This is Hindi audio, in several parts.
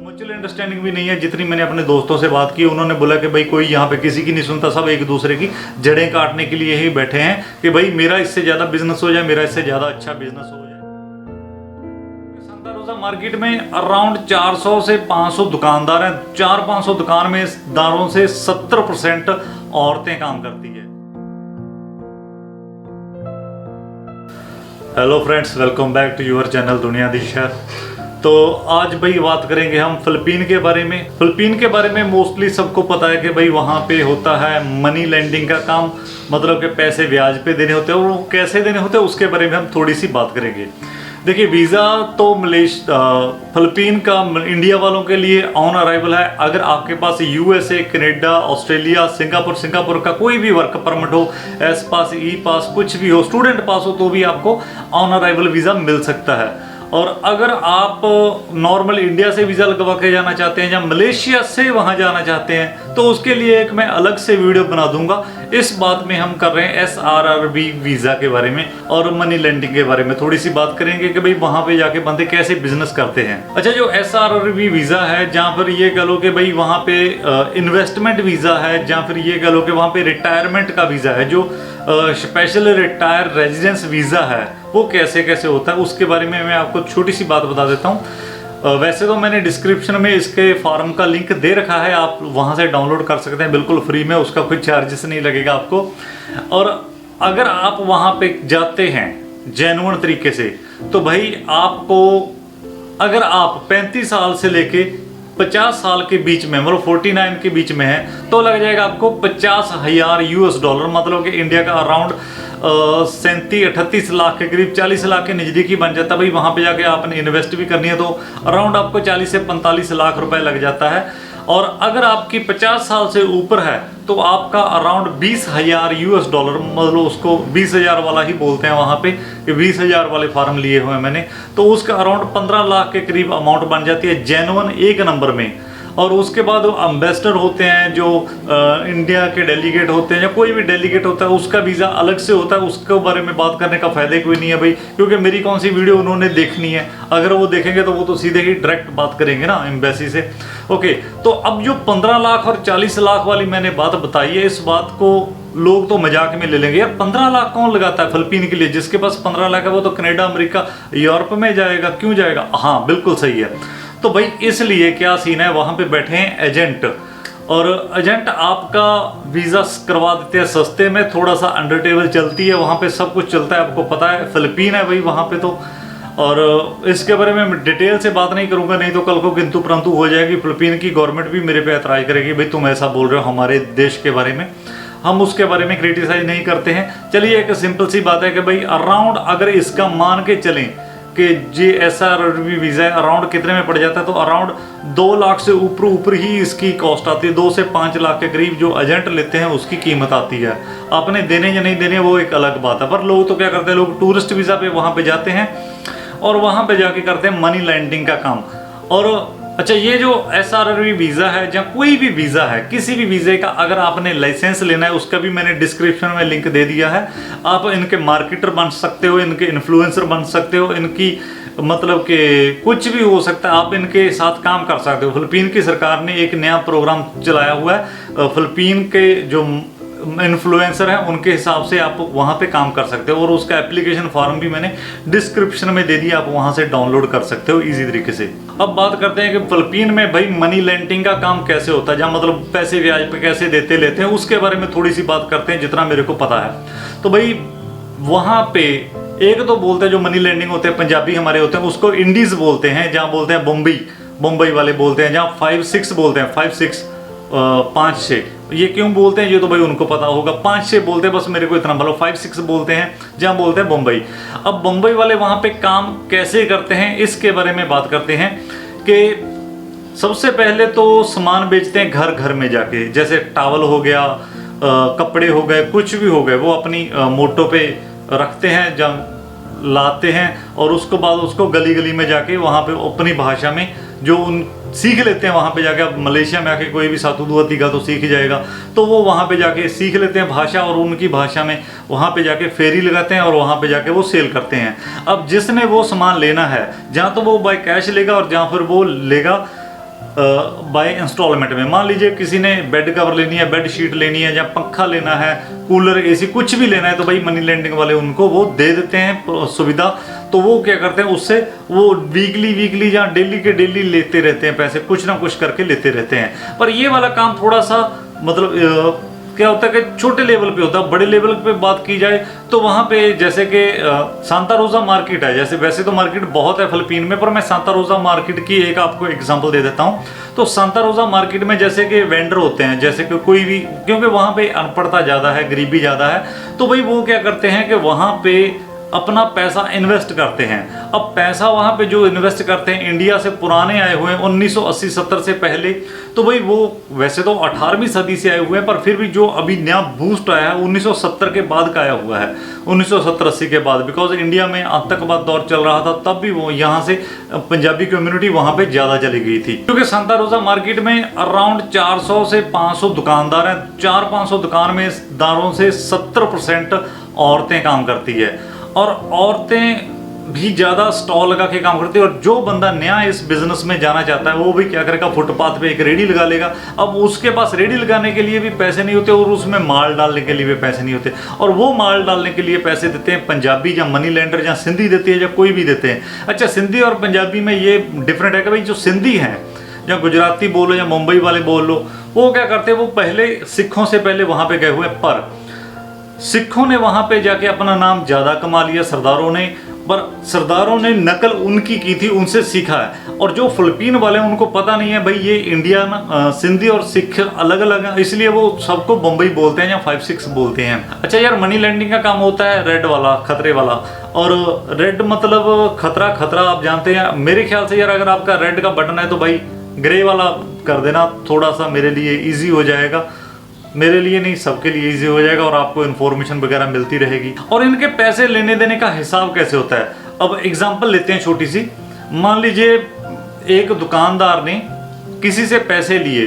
म्यूचुअल अंडरस्टैंडिंग भी नहीं है। जितनी मैंने अपने दोस्तों से बात की, उन्होंने बोला कि भाई कोई यहाँ पे किसी की नहीं सुनता, सब एक दूसरे की जड़ें काटने के लिए ही बैठे हैं कि भाई मेरा इससे ज़्यादा बिजनेस हो जाए, मेरा इससे ज़्यादा अच्छा बिजनेस हो जाए। सांता रोजा मार्केट में अराउंड 400 से 500 दुकानदार हैं। 400-500 दुकानदारों से 70% औरतें काम करती है। Hello friends, welcome back to your channel दुनिया दी शहर। तो आज भाई बात करेंगे हम फिलीपीन के बारे में। फिलीपीन के बारे में मोस्टली सबको पता है कि भाई वहाँ पे होता है मनी लेंडिंग का काम, मतलब कि पैसे ब्याज पे देने होते हैं और वो कैसे देने होते हैं उसके बारे में हम थोड़ी सी बात करेंगे। देखिए, वीज़ा तो फिलीपीन का इंडिया वालों के लिए ऑन अराइवल है। अगर आपके पास यूएसए, कनाडा, ऑस्ट्रेलिया, सिंगापुर का कोई भी वर्क परमिट हो, एस पास, ई पास, कुछ भी हो, स्टूडेंट पास हो, तो भी आपको ऑन अराइवल वीज़ा मिल सकता है। और अगर आप नॉर्मल इंडिया से वीज़ा लगवा के जाना चाहते हैं या मलेशिया से वहाँ जाना चाहते हैं तो उसके लिए एक मैं अलग से वीडियो बना दूंगा। इस बात में हम कर रहे हैं SRRB वीज़ा के बारे में और मनी लेंडिंग के बारे में थोड़ी सी बात करेंगे कि भाई वहाँ पे जाके बंदे कैसे बिजनेस करते हैं। अच्छा, जो SRRB वीज़ा है, जहाँ पर ये कह लो कि भाई वहाँ पे इन्वेस्टमेंट वीज़ा है, जहाँ फिर ये कह लो कि वहाँ पे रिटायरमेंट का वीज़ा है, जो स्पेशल रिटायर रेजिडेंस वीज़ा है, वो कैसे कैसे होता है उसके बारे में मैं आपको छोटी सी बात बता देता हूँ। वैसे तो मैंने डिस्क्रिप्शन में इसके फॉर्म का लिंक दे रखा है, आप वहाँ से डाउनलोड कर सकते हैं बिल्कुल फ्री में, उसका कोई चार्जेस नहीं लगेगा आपको। और अगर आप वहाँ पे जाते हैं जेन्युइन तरीके से तो भाई आपको, अगर आप 35 साल से लेके 50 साल के बीच में, मतलब 49 के बीच में है, तो लग जाएगा आपको $50,000, मतलब कि इंडिया का अराउंड 37-38 लाख के करीब, 40 लाख के नज़दीकी बन जाता है। भाई वहाँ पे जाके आपने इन्वेस्ट भी करनी है तो अराउंड आपको 40 से 45 लाख रुपए लग जाता है। और अगर आपकी 50 साल से ऊपर है तो आपका अराउंड $20,000, मतलब उसको 20,000 वाला ही बोलते हैं वहाँ पे, कि 20,000 वाले फार्म लिए हुए हैं मैंने, तो उसका अराउंड 15 लाख के करीब अमाउंट बन जाती है जेन्युइन एक नंबर में। और उसके बाद एम्बेसडर होते हैं, जो इंडिया के डेलीगेट होते हैं या कोई भी डेलीगेट होता है, उसका वीज़ा अलग से होता है। उसके बारे में बात करने का फ़ायदा कोई नहीं है भाई, क्योंकि मेरी कौन सी वीडियो उन्होंने देखनी है। अगर वो देखेंगे तो वो तो सीधे ही डायरेक्ट बात करेंगे ना एम्बेसी से। ओके, तो अब जो 15 लाख और 40 लाख वाली मैंने बात बताई है, इस बात को लोग तो मजाक में ले लेंगे, यार 15 लाख कौन लगाता है फिलीपीन के लिए? जिसके पास 15 लाख है वो तो कनाडा, अमेरिका, यूरोप में जाएगा, क्यों जाएगा? हाँ, बिल्कुल सही है। तो भाई इसलिए क्या सीन है, वहाँ पे बैठे हैं एजेंट, और एजेंट आपका वीज़ा करवा देते हैं सस्ते में, थोड़ा सा अंडर टेबल चलती है वहाँ पे, सब कुछ चलता है, आपको पता है फिलीपीन है भाई वहाँ पे तो। और इसके बारे में मैं डिटेल से बात नहीं करूँगा, नहीं तो कल को किंतु परंतु हो जाएगी। फिलीपीन की गवर्नमेंट भी मेरे पे ऐतराज़ करेगी, भाई तुम ऐसा बोल रहे हो हमारे देश के बारे में। हम उसके बारे में क्रिटिसाइज नहीं करते हैं। चलिए, एक सिंपल सी बात है कि भाई अराउंड अगर इसका मान के चलें कि SRRB वीज़ा अराउंड कितने में पड़ जाता है, तो अराउंड 2 लाख से ऊपर ही इसकी कॉस्ट आती है। 2 से 5 लाख के करीब जो एजेंट लेते हैं उसकी कीमत आती है। आपने देने या नहीं देने वो एक अलग बात है, पर लोग तो क्या करते हैं, लोग टूरिस्ट वीज़ा पे वहाँ पे जाते हैं और वहाँ पे जाके करते हैं मनी लेंडिंग का काम। और अच्छा, ये जो SRRB वीज़ा है, या कोई भी वीज़ा है, किसी भी वीज़े का अगर आपने लाइसेंस लेना है, उसका भी मैंने डिस्क्रिप्शन में लिंक दे दिया है। आप इनके मार्केटर बन सकते हो, इनके इन्फ्लुएंसर बन सकते हो, इनकी मतलब कि कुछ भी हो सकता है, आप इनके साथ काम कर सकते हो। फिलीपीन की सरकार ने एक नया प्रोग्राम चलाया हुआ है, फिलीपीन के जो इन्फ्लुएंसर हैं उनके हिसाब से आप वहाँ पे काम कर सकते हो, और उसका एप्लीकेशन फॉर्म भी मैंने डिस्क्रिप्शन में दे दिया, आप वहाँ से डाउनलोड कर सकते हो इजी तरीके से। अब बात करते हैं कि फिलीपीन में भाई मनी लेंडिंग का काम कैसे होता है, जहाँ मतलब पैसे ब्याज पे कैसे देते लेते हैं, उसके बारे में थोड़ी सी बात करते हैं जितना मेरे को पता है। तो भाई वहाँ पे एक तो बोलते हैं, जो मनी लेंडिंग होते हैं, पंजाबी हमारे होते हैं, उसको इंडीज बोलते हैं, जहाँ बोलते हैं मुंबई वाले बोलते हैं, जहाँ 5-6 बोलते हैं, 5-6 5-6। ये क्यों बोलते हैं ये तो भाई उनको पता होगा, 5-6 बोलते हैं, बस मेरे को इतना बोलो, 5-6 बोलते हैं जहाँ बोलते हैं मुंबई। अब मुंबई वाले वहाँ पे काम कैसे करते हैं इसके बारे में बात करते हैं कि सबसे पहले तो सामान बेचते हैं घर घर में जाके, जैसे टावल हो गया, कपड़े हो गए, कुछ भी हो गए, वो अपनी मोटो पे रखते हैं, जहाँ लाते हैं, और उसके बाद उसको गली गली में जाके वहाँ पे अपनी भाषा में जो उन सीख लेते हैं। वहाँ पे जाके, अब मलेशिया में आके कोई भी सातु दुआती का तो सीख ही जाएगा, तो वो वहाँ पे जाके सीख लेते हैं भाषा, और उनकी भाषा में वहाँ पे जाके फेरी लगाते हैं और वहाँ पे जाके वो सेल करते हैं। अब जिसने वो सामान लेना है, जहाँ तो वो बाय कैश लेगा और जहाँ फिर वो लेगा बाय इंस्टॉलमेंट में। मान लीजिए किसी ने बेड कवर लेनी है, बेड शीट लेनी है, या पंखा लेना है, कूलर, एसी, कुछ भी लेना है, तो भाई मनी लेंडिंग वाले उनको वो दे देते हैं सुविधा। तो वो क्या करते हैं, उससे वो वीकली या डेली के डेली लेते रहते हैं पैसे, कुछ ना कुछ करके लेते रहते हैं। पर ये वाला काम थोड़ा सा मतलब क्या होता है कि छोटे लेवल पे होता है। बड़े लेवल पे बात की जाए तो वहाँ पे जैसे कि सांता रोजा मार्केट है, जैसे वैसे तो मार्केट बहुत है फिलीपीन में, पर मैं सांता रोजा मार्केट की एक आपको एग्जांपल दे देता हूँ। तो सांता रोजा मार्केट में जैसे कि वेंडर होते हैं, जैसे कि कोई भी, क्योंकि वहाँ पे अनपढ़ता ज़्यादा है, गरीबी ज़्यादा है, तो भाई वो क्या करते हैं कि वहाँ पे अपना पैसा इन्वेस्ट करते हैं। अब पैसा वहाँ पे जो इन्वेस्ट करते हैं, इंडिया से पुराने आए हुए हैं 1980-70 से पहले, तो भाई वो वैसे तो 18वीं सदी से आए हुए हैं, पर फिर भी जो अभी नया बूस्ट आया है 1970 के बाद का आया हुआ है, 1970-80 के बाद, बिकॉज इंडिया में आतंकवाद दौर चल रहा था, तब भी वो यहाँ से पंजाबी कम्युनिटी वहाँ पे ज़्यादा चली गई थी। क्योंकि सांता रोजा मार्केट में अराउंड 400 से 500 दुकानदार हैं, 400-500 दुकानदारों से 70% औरतें काम करती है, और औरतें भी ज़्यादा स्टॉल लगा के काम करती है। और जो बंदा नया इस बिजनेस में जाना चाहता है वो भी क्या करेगा, फुटपाथ पे एक रेडी लगा लेगा। अब उसके पास रेडी लगाने के लिए भी पैसे नहीं होते, और उसमें माल डालने के लिए भी पैसे नहीं होते, और वो माल डालने के लिए पैसे देते हैं पंजाबी या मनी लैंडर या सिंधी देती है या कोई भी देते हैं। अच्छा, सिंधी और पंजाबी में ये डिफरेंट है कि भाई जो सिंधी हैं या गुजराती बोलो या मुंबई वाले बोल लो, वो क्या करते हैं, वो पहले सिखों से पहले वहाँ पे गए हुए, पर सिखों ने वहां पे जाके अपना नाम ज्यादा कमा लिया सरदारों ने, पर सरदारों ने नकल उनकी की थी, उनसे सीखा है। और जो फिलीपीन वाले हैं उनको पता नहीं है भाई ये इंडियन सिंधी और सिख अलग अलग है, इसलिए वो सबको बम्बई बोलते हैं या 5-6 बोलते हैं। अच्छा यार, मनी लैंडिंग का काम होता है रेड वाला, खतरे वाला। और रेड मतलब खतरा, खतरा आप जानते हैं। मेरे ख्याल से यार अगर आपका रेड का बटन है तो भाई ग्रे वाला कर देना, थोड़ा सा मेरे लिए ईजी हो जाएगा। मेरे लिए नहीं, सबके लिए इजी हो जाएगा, और आपको इन्फॉर्मेशन वगैरह मिलती रहेगी। और इनके पैसे लेने देने का हिसाब कैसे होता है, अब एग्जांपल लेते हैं छोटी सी। मान लीजिए एक दुकानदार ने किसी से पैसे लिए,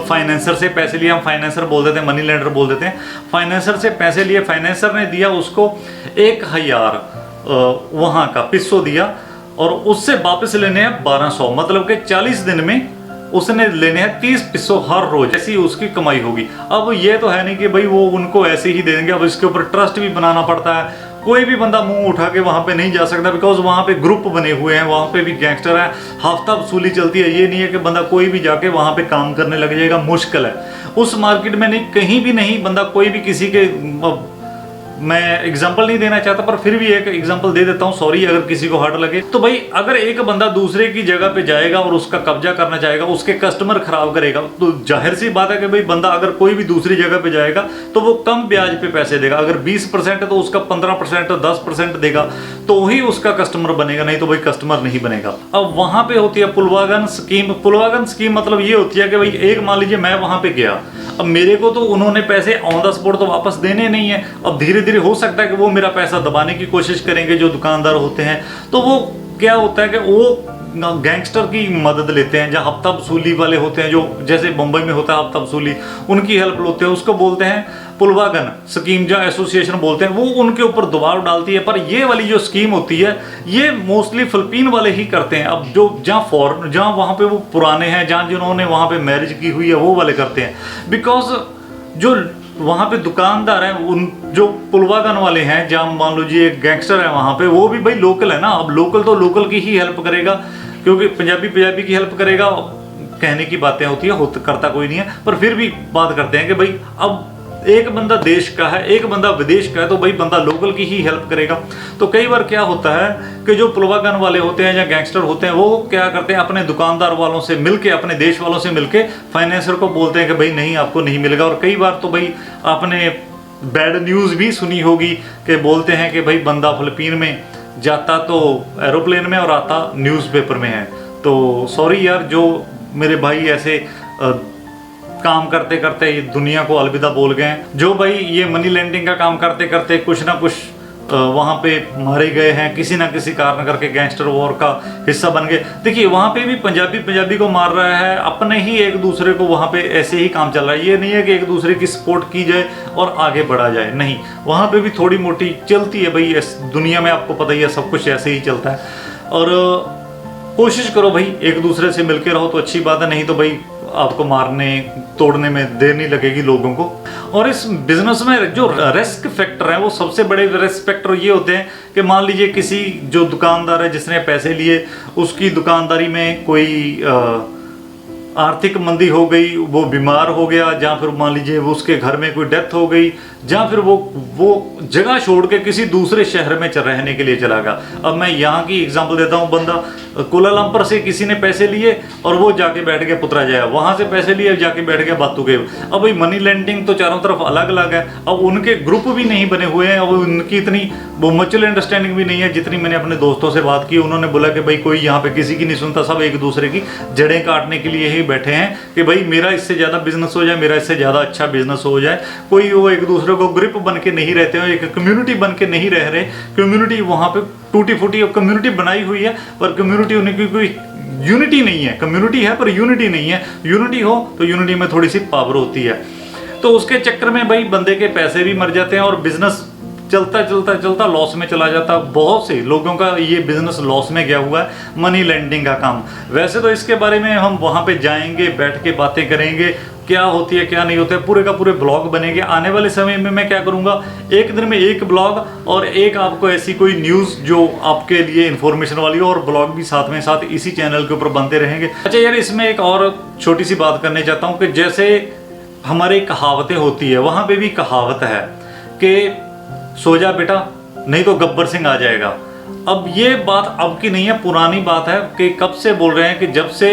फाइनेंसर से पैसे लिए, हम फाइनेंसर बोल देते हैं, मनी लेंडर बोल देते हैं। फाइनेंसर से पैसे लिए, फाइनेंसर ने दिया उसको 1000 वहाँ का पिस्सो दिया, और उससे वापस लेने हैं 1200, मतलब कि 40 दिन में उसने लेने हैं 30 पिस्सो हर रोज, ऐसी उसकी कमाई होगी। अब ये तो है नहीं कि भाई वो उनको ऐसे ही दे देंगे, अब इसके ऊपर ट्रस्ट भी बनाना पड़ता है। कोई भी बंदा मुंह उठा के वहां पे नहीं जा सकता, बिकॉज वहां पे ग्रुप बने हुए हैं, वहां पे भी गैंगस्टर है, हफ्ता वसूली चलती है। ये नहीं है कि बंदा कोई भी जाके वहां पे काम करने लग जाएगा, मुश्किल है। उस मार्केट में नहीं, कहीं भी नहीं बंदा कोई भी किसी के, मैं एग्जांपल नहीं देना चाहता पर फिर भी एक एग्जांपल दे देता हूं, सॉरी अगर किसी को हार्ड लगे। तो भाई अगर एक बंदा दूसरे की जगह पे जाएगा और उसका कब्जा करना चाहेगा, उसके कस्टमर खराब करेगा, तो जाहिर सी बात है कि भाई बंदा अगर कोई भी दूसरी जगह पे जाएगा तो वो कम ब्याज पे पैसे देगा। अगर 20% है तो उसका 15% 10% देगा, तो ही उसका कस्टमर बनेगा, नहीं तो भाई कस्टमर नहीं बनेगा। अब वहां पे होती है पुलवागन स्कीम। पुलवागन स्कीम मतलब ये होती है कि भाई एक मान लीजिए मैं वहां पे गया, अब मेरे को तो उन्होंने पैसे ऑन द स्पॉट तो वापस देने नहीं है। अब धीरे धीरे हो सकता है कि वो मेरा पैसा दबाने की कोशिश करेंगे जो दुकानदार होते हैं, तो वो क्या होता है कि वो गैंगस्टर की मदद लेते हैं, जहाँ हफ्ता वसूली वाले होते हैं, जो जैसे मुंबई में होता है हफ्ता वसूली, उनकी हेल्प लेते हैं। उसको बोलते हैं पुलवागन स्कीम, जो एसोसिएशन बोलते हैं, वो उनके ऊपर दबाव डालती है। पर ये वाली जो स्कीम होती है ये मोस्टली फिलीपीन वाले ही करते हैं। अब जो जहाँ वहाँ पे वो पुराने हैं, जहाँ जिन्होंने वहाँ पे मैरिज की हुई है, वो वाले करते हैं। बिकॉज जो वहाँ पे दुकानदार हैं, उन जो पुलवागन वाले हैं, जहाँ मान लीजिए एक गैंगस्टर है वहाँ पे, वो भी भाई लोकल है ना। अब लोकल तो लोकल की ही हेल्प करेगा, क्योंकि पंजाबी की हेल्प करेगा। कहने की बातें होती है, करता कोई नहीं है, पर फिर भी बात करते हैं कि भाई अब एक बंदा देश का है, एक बंदा विदेश का है, तो भाई बंदा लोकल की ही हेल्प करेगा। तो कई बार क्या होता है कि जो पुलवागन वाले होते हैं या गैंगस्टर होते हैं, वो क्या करते हैं, अपने दुकानदार वालों से मिलके, अपने देश वालों से मिलके फाइनेंसर को बोलते हैं कि भाई नहीं, आपको नहीं मिलेगा। और कई बार तो भाई आपने बैड न्यूज़ भी सुनी होगी कि बोलते हैं कि भाई बंदा फिलीपीन में जाता तो एरोप्लेन में और आता न्यूज़पेपर में है। तो सॉरी यार, जो मेरे भाई ऐसे काम करते करते ये दुनिया को अलविदा बोल गए हैं, जो भाई ये मनी लेंडिंग का काम करते करते कुछ ना कुछ वहाँ पे मारे गए हैं, किसी ना किसी कारण करके गैंगस्टर वॉर का हिस्सा बन गए। देखिए वहाँ पे भी पंजाबी को मार रहा है, अपने ही एक दूसरे को वहाँ पे ऐसे ही काम चल रहा है। ये नहीं है कि एक दूसरे की सपोर्ट की जाए और आगे बढ़ा जाए, नहीं, वहाँ पे भी थोड़ी मोटी चलती है भाई। इस दुनिया में आपको पता ही है, सब कुछ ऐसे ही चलता है। और कोशिश करो भाई, एक दूसरे से मिलके रहो तो अच्छी बात है, नहीं तो भाई आपको मारने तोड़ने में देर नहीं लगेगी लोगों को। और इस बिजनेस में जो रिस्क फैक्टर है वो सबसे बड़े रिस्क फैक्टर ये होते हैं कि मान लीजिए किसी जो दुकानदार है जिसने पैसे लिए, उसकी दुकानदारी में कोई आर्थिक मंदी हो गई, वो बीमार हो गया, या फिर मान लीजिए वो उसके घर में कोई डेथ हो गई, या फिर वो जगह छोड़ के किसी दूसरे शहर में रहने के लिए चला गया। अब मैं यहाँ की एग्जांपल देता हूँ, बंदा कोलालंपुर से किसी ने पैसे लिए और वो जाके बैठ गया पुतराजया, वहाँ से पैसे लिए जाके बैठ गया बातुकेव। अब भाई मनी लेंडिंग तो चारों तरफ अलग अलग है, अब उनके ग्रुप भी नहीं बने हुए हैं, अब उनकी इतनी वो म्यूचुअल अंडरस्टैंडिंग भी नहीं है। जितनी मैंने अपने दोस्तों से बात की, उन्होंने बोला कि भाई कोई यहाँ पे किसी की नहीं सुनता, सब एक दूसरे की जड़ें काटने के लिए ही बैठे हैं कि भाई मेरा इससे ज़्यादा बिजनेस हो जाए, मेरा इससे ज़्यादा अच्छा बिजनेस हो जाए। कोई वो एक दूसरे को ग्रिप बन के नहीं रहते हो, एक कम्युनिटी बन के नहीं रह रहे। कम्युनिटी वहाँ पे टूटी फूटी कम्युनिटी बनाई हुई है, पर कम्युनिटी होने की कोई यूनिटी नहीं है। कम्युनिटी है पर यूनिटी नहीं है। यूनिटी हो तो यूनिटी में थोड़ी सी पावर होती है। तो उसके चक्कर में भाई बंदे के पैसे भी मर जाते हैं और बिजनेस चलता चलता चलता लॉस में चला जाता है। बहुत से लोगों का ये बिजनेस लॉस में गया हुआ है, मनी लेंडिंग का काम। वैसे तो इसके बारे में हम वहाँ पे जाएंगे, बैठ के बातें करेंगे, क्या होती है क्या नहीं होता है, पूरे का पूरे ब्लॉग बनेंगे। आने वाले समय में मैं क्या करूँगा, एक दिन में एक ब्लॉग और एक आपको ऐसी कोई न्यूज़ जो आपके लिए इन्फॉर्मेशन वाली हो, और ब्लॉग भी साथ में साथ इसी चैनल के ऊपर बनते रहेंगे। अच्छा यार, इसमें एक और छोटी सी बात करने चाहता हूँ कि जैसे हमारी कहावतें होती है, वहाँ पे भी कहावत है कि सो जा बेटा नहीं तो गब्बर सिंह आ जाएगा। अब ये बात अब की नहीं है, पुरानी बात है कि कब से बोल रहे हैं कि जब से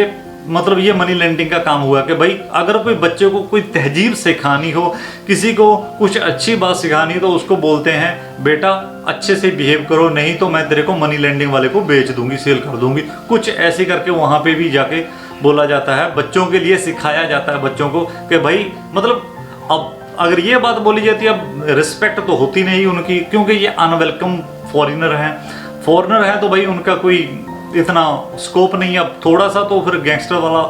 मतलब ये मनी लेंडिंग का काम हुआ कि भाई अगर कोई बच्चे को कोई तहजीब सिखानी हो, किसी को कुछ अच्छी बात सिखानी हो, तो उसको बोलते हैं बेटा अच्छे से बिहेव करो, नहीं तो मैं तेरे को मनी लेंडिंग वाले को बेच दूंगी, सेल कर दूंगी। कुछ ऐसे करके वहाँ पे भी जाके बोला जाता है, बच्चों के लिए सिखाया जाता है बच्चों को कि भाई मतलब अब अगर ये बात बोली जाती है, अब रिस्पेक्ट तो होती नहीं उनकी, क्योंकि ये अनवेलकम फॉरेनर हैं तो भाई उनका कोई इतना स्कोप नहीं है। अब थोड़ा सा तो फिर गैंगस्टर वाला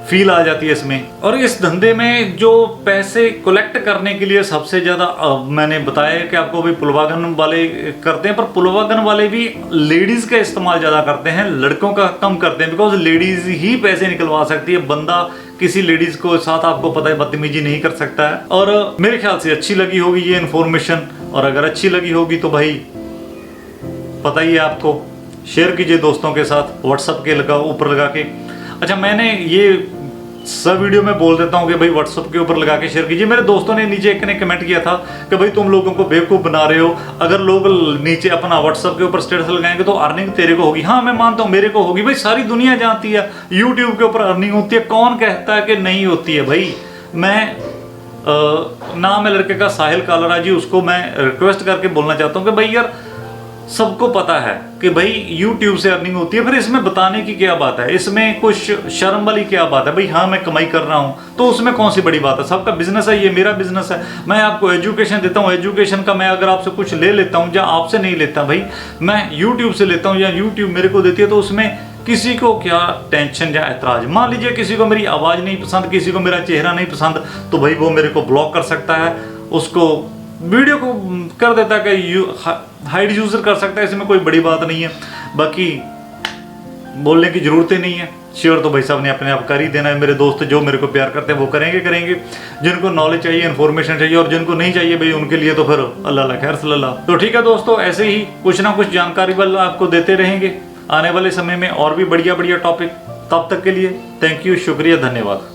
फील आ जाती है इसमें। और इस धंधे में जो पैसे कलेक्ट करने के लिए सबसे ज़्यादा मैंने बताया कि आपको भी पुलवागन वाले करते हैं, पर पुलवागन वाले भी लेडीज़ का इस्तेमाल ज़्यादा करते हैं, लड़कों का कम करते हैं, बिकॉज लेडीज़ ही पैसे निकलवा सकती है। बंदा किसी लेडीज़ को साथ आपको पता है बदतमीजी नहीं कर सकता है। और मेरे ख्याल से अच्छी लगी होगी ये इन्फॉर्मेशन, और अगर अच्छी लगी होगी तो भाई पता ही है आपको, शेयर कीजिए दोस्तों के साथ, व्हाट्सएप के ऊपर लगा के। अच्छा, मैंने ये सब वीडियो में बोल देता हूँ कि भाई व्हाट्सएप के ऊपर लगा के शेयर कीजिए। मेरे दोस्तों ने नीचे एक ने कमेंट किया था कि भाई तुम लोगों को बेवकूफ़ बना रहे हो, अगर लोग नीचे अपना व्हाट्सएप के ऊपर स्टेटस लगाएंगे तो अर्निंग तेरे को होगी। हाँ, मैं मानता हूँ मेरे को होगी, भाई सारी दुनिया जानती है यूट्यूब के ऊपर अर्निंग होती है, कौन कहता है कि नहीं होती है। भाई मैं नाम है लड़के का साहिल कालरा जी, उसको मैं रिक्वेस्ट करके बोलना चाहता हूँ कि भाई यार सबको पता है कि भाई YouTube से अर्निंग होती है, फिर इसमें बताने की क्या बात है, इसमें कुछ शर्म वाली क्या बात है। भाई हाँ, मैं कमाई कर रहा हूँ तो उसमें कौन सी बड़ी बात है, सबका बिजनेस है, ये मेरा बिजनेस है। मैं आपको एजुकेशन देता हूँ, एजुकेशन का मैं अगर आपसे कुछ ले लेता हूँ या आपसे नहीं लेता, भाई मैं YouTube से लेता हूँ या YouTube मेरे को देती है, तो उसमें किसी को क्या टेंशन या ऐतराज। मान लीजिए किसी को मेरी आवाज़ नहीं पसंद, किसी को मेरा चेहरा नहीं पसंद, तो भाई वो मेरे को ब्लॉक कर सकता है, उसको वीडियो को कर देता है कि हाइड यूज़र कर सकता है, इसमें कोई बड़ी बात नहीं है। बाकी बोलने की ज़रूरत ही नहीं है, शेयर तो भाई साहब ने अपने आप कर ही देना है। मेरे दोस्त जो मेरे को प्यार करते हैं वो करेंगे, जिनको नॉलेज चाहिए, इन्फॉर्मेशन चाहिए, और जिनको नहीं चाहिए भाई उनके लिए तो फिर अल्लाह खैर सल्लल्लाह। तो ठीक है दोस्तों, ऐसे ही कुछ ना कुछ जानकारी वाला आपको देते रहेंगे आने वाले समय में, और भी बढ़िया बढ़िया टॉपिक। तब तक के लिए थैंक यू, शुक्रिया, धन्यवाद।